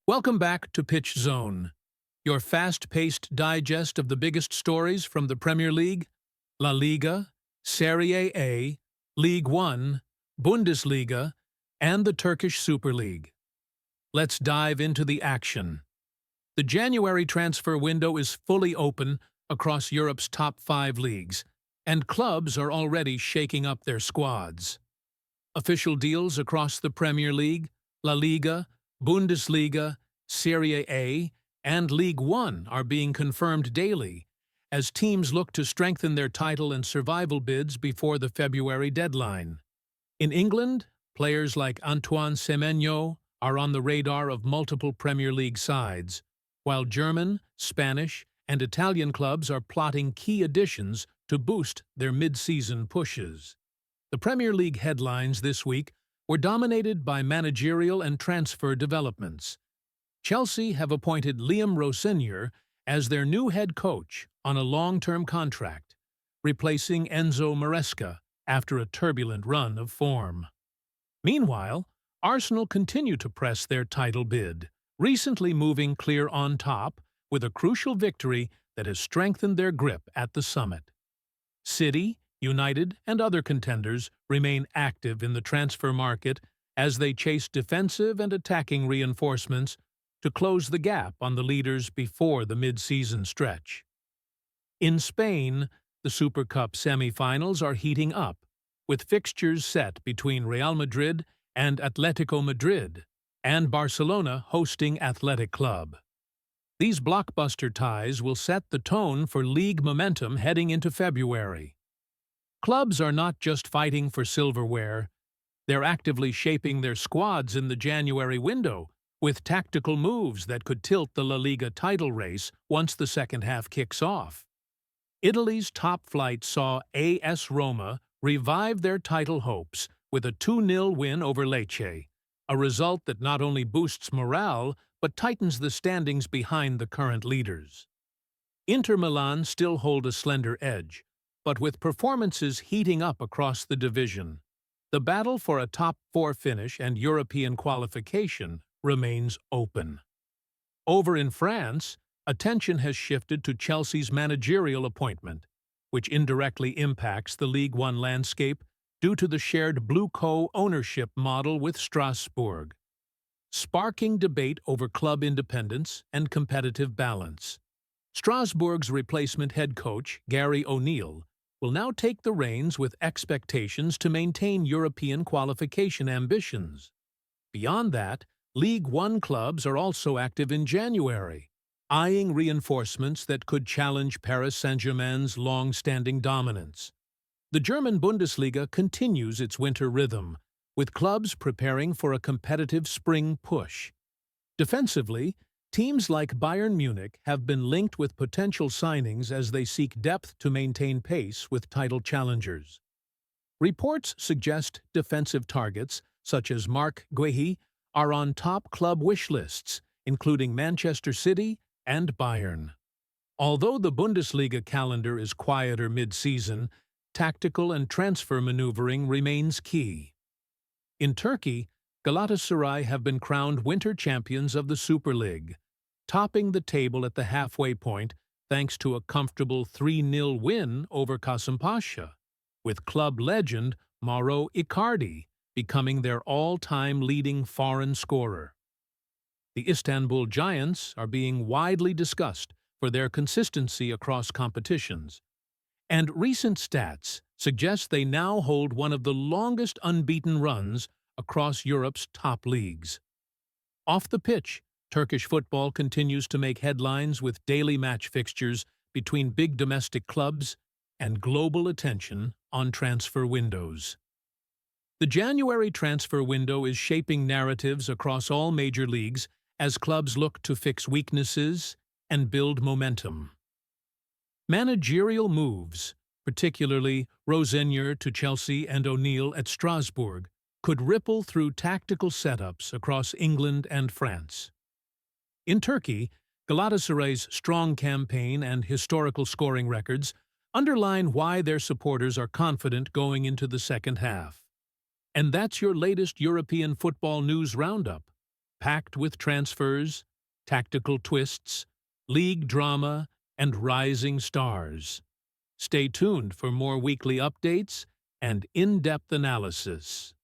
Welcome back to Pitch Zone, your fast-paced digest of the biggest stories from the Premier League, La Liga, Serie A, League One, Bundesliga, and the Turkish Super League. Let's dive into the action. The January transfer window is fully open across Europe's top 5 leagues, and clubs are already shaking up their squads. Official deals across the Premier League, La Liga, Bundesliga, Serie A, and League One are being confirmed daily as teams look to strengthen their title and survival bids before the February deadline. In England, players like Antoine Semenyo are on the radar of multiple Premier League sides, while German, Spanish, and Italian clubs are plotting key additions to boost their mid-season pushes. The Premier League headlines this week were dominated by managerial and transfer developments. Chelsea have appointed Liam Rosenior as their new head coach on a long-term contract, replacing Enzo Maresca after a turbulent run of form. Meanwhile, Arsenal continue to press their title bid, recently moving clear on top with a crucial victory that has strengthened their grip at the summit. City, United, and other contenders remain active in the transfer market as they chase defensive and attacking reinforcements to close the gap on the leaders before the mid-season stretch. In Spain, the Super Cup semi-finals are heating up, with fixtures set between Real Madrid and Atletico Madrid, and Barcelona hosting Athletic Club. These blockbuster ties will set the tone for league momentum heading into February. Clubs are not just fighting for silverware, they're actively shaping their squads in the January window, with tactical moves that could tilt the La Liga title race once the second half kicks off. Italy's top flight saw AS Roma revive their title hopes with a 2-0 win over Lecce, a result that not only boosts morale but tightens the standings behind the current leaders. Inter Milan still hold a slender edge, but with performances heating up across the division, the battle for a top 4 finish and European qualification remains open. Over in France, attention has shifted to Chelsea's managerial appointment, which indirectly impacts the League One landscape due to the shared Blue Co ownership model with Strasbourg, sparking debate over club independence and competitive balance. Strasbourg's replacement head coach, Gary O'Neill, will now take the reins with expectations to maintain European qualification ambitions. Beyond that, League One clubs are also active in January, eyeing reinforcements that could challenge Paris Saint-Germain's long-standing dominance. The German Bundesliga continues its winter rhythm, with clubs preparing for a competitive spring push. Defensively, teams like Bayern Munich have been linked with potential signings as they seek depth to maintain pace with title challengers. Reports suggest defensive targets, such as Marc Guehi, are on top club wish lists, including Manchester City and Bayern. Although the Bundesliga calendar is quieter mid-season, tactical and transfer maneuvering remains key. In Turkey, Galatasaray have been crowned winter champions of the Super League, topping the table at the halfway point thanks to a comfortable 3-0 win over Kasımpaşa, with club legend Mauro Icardi becoming their all-time leading foreign scorer. The Istanbul Giants are being widely discussed for their consistency across competitions, and recent stats suggest they now hold one of the longest unbeaten runs across Europe's top leagues. Off the pitch, Turkish football continues to make headlines with daily match fixtures between big domestic clubs and global attention on transfer windows. The January transfer window is shaping narratives across all major leagues as clubs look to fix weaknesses and build momentum. Managerial moves, particularly Rosenior to Chelsea and O'Neill at Strasbourg, could ripple through tactical setups across England and France. In Turkey, Galatasaray's strong campaign and historical scoring records underline why their supporters are confident going into the second half. And that's your latest European football news roundup. packed with transfers, tactical twists, league drama, and rising stars. Stay tuned for more weekly updates and in-depth analysis.